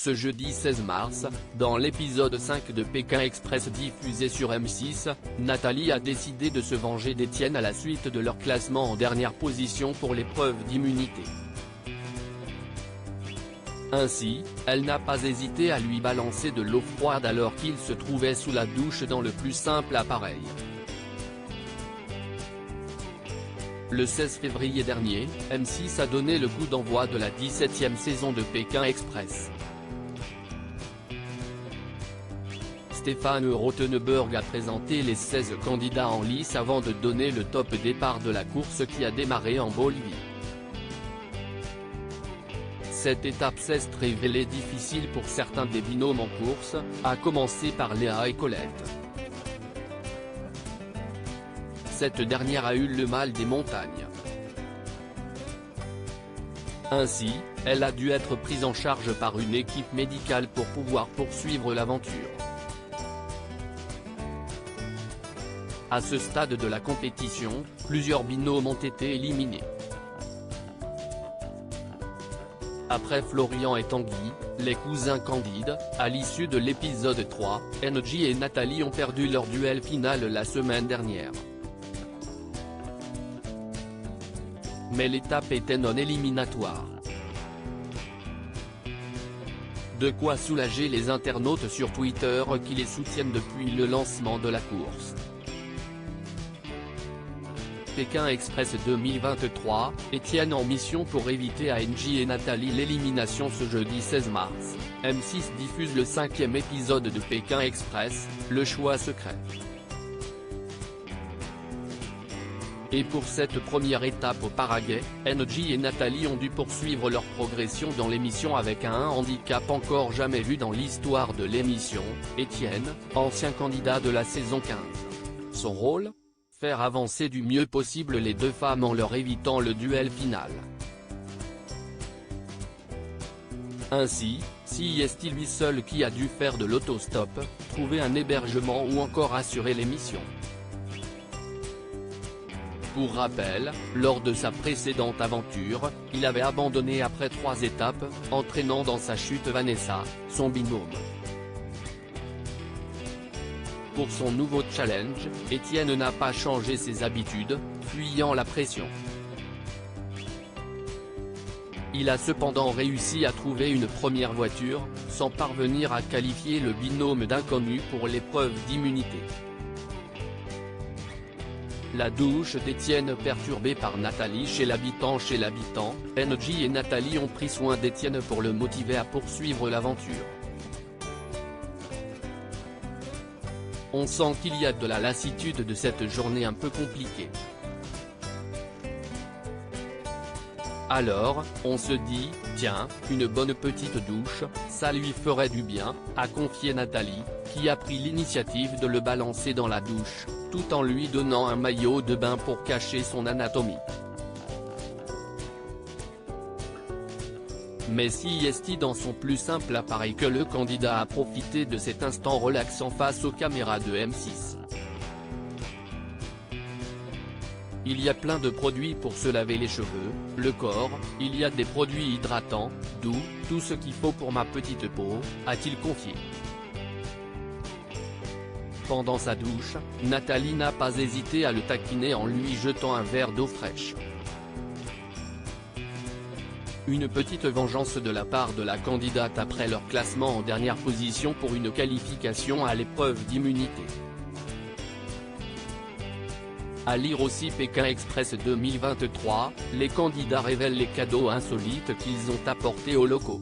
Ce jeudi 16 mars, dans l'épisode 5 de Pékin Express diffusé sur M6, Nathalie a décidé de se venger d'Étienne à la suite de leur classement en dernière position pour l'épreuve d'immunité. Ainsi, elle n'a pas hésité à lui balancer de l'eau froide alors qu'il se trouvait sous la douche dans le plus simple appareil. Le 16 février dernier, M6 a donné le coup d'envoi de la 17e saison de Pékin Express. Stéphane Rothenberg a présenté les 16 candidats en lice avant de donner le top départ de la course qui a démarré en Bolivie. Cette étape s'est révélée difficile pour certains des binômes en course, à commencer par Léa et Colette. Cette dernière a eu le mal des montagnes. Ainsi, elle a dû être prise en charge par une équipe médicale pour pouvoir poursuivre l'aventure. À ce stade de la compétition, plusieurs binômes ont été éliminés. Après Florian et Tanguy, les cousins Candides, à l'issue de l'épisode 3, NJ et Nathalie ont perdu leur duel final la semaine dernière. Mais l'étape était non éliminatoire. De quoi soulager les internautes sur Twitter qui les soutiennent depuis le lancement de la course. Pékin Express 2023, Étienne en mission pour éviter à NJ et Nathalie l'élimination ce jeudi 16 mars. M6 diffuse le 5e épisode de Pékin Express, le choix secret. Et pour cette première étape au Paraguay, NJ et Nathalie ont dû poursuivre leur progression dans l'émission avec un handicap encore jamais vu dans l'histoire de l'émission, Étienne, ancien candidat de la saison 15. Son rôle ? Faire avancer du mieux possible les deux femmes en leur évitant le duel final. Ainsi, si est lui seul qui a dû faire de l'autostop, trouver un hébergement ou encore assurer l'émission. Pour rappel, lors de sa précédente aventure, il avait abandonné après 3 étapes, entraînant dans sa chute Vanessa, son binôme. Pour son nouveau challenge, Étienne n'a pas changé ses habitudes, fuyant la pression. Il a cependant réussi à trouver une première voiture, sans parvenir à qualifier le binôme d'inconnus pour l'épreuve d'immunité. La douche d'Étienne perturbée par Nathalie chez l'habitant. NJ et Nathalie ont pris soin d'Étienne pour le motiver à poursuivre l'aventure. On sent qu'il y a de la lassitude de cette journée un peu compliquée. Alors, on se dit, tiens, une bonne petite douche, ça lui ferait du bien, a confié Nathalie, qui a pris l'initiative de le balancer dans la douche, tout en lui donnant un maillot de bain pour cacher son anatomie. Mais si est dans son plus simple appareil que le candidat a profité de cet instant relaxant face aux caméras de M6. Il y a plein de produits pour se laver les cheveux, le corps, il y a des produits hydratants, doux, tout ce qu'il faut pour ma petite peau, a-t-il confié. Pendant sa douche, Nathalie n'a pas hésité à le taquiner en lui jetant un verre d'eau fraîche. Une petite vengeance de la part de la candidate après leur classement en dernière position pour une qualification à l'épreuve d'immunité. À lire aussi Pékin Express 2023, les candidats révèlent les cadeaux insolites qu'ils ont apportés aux locaux.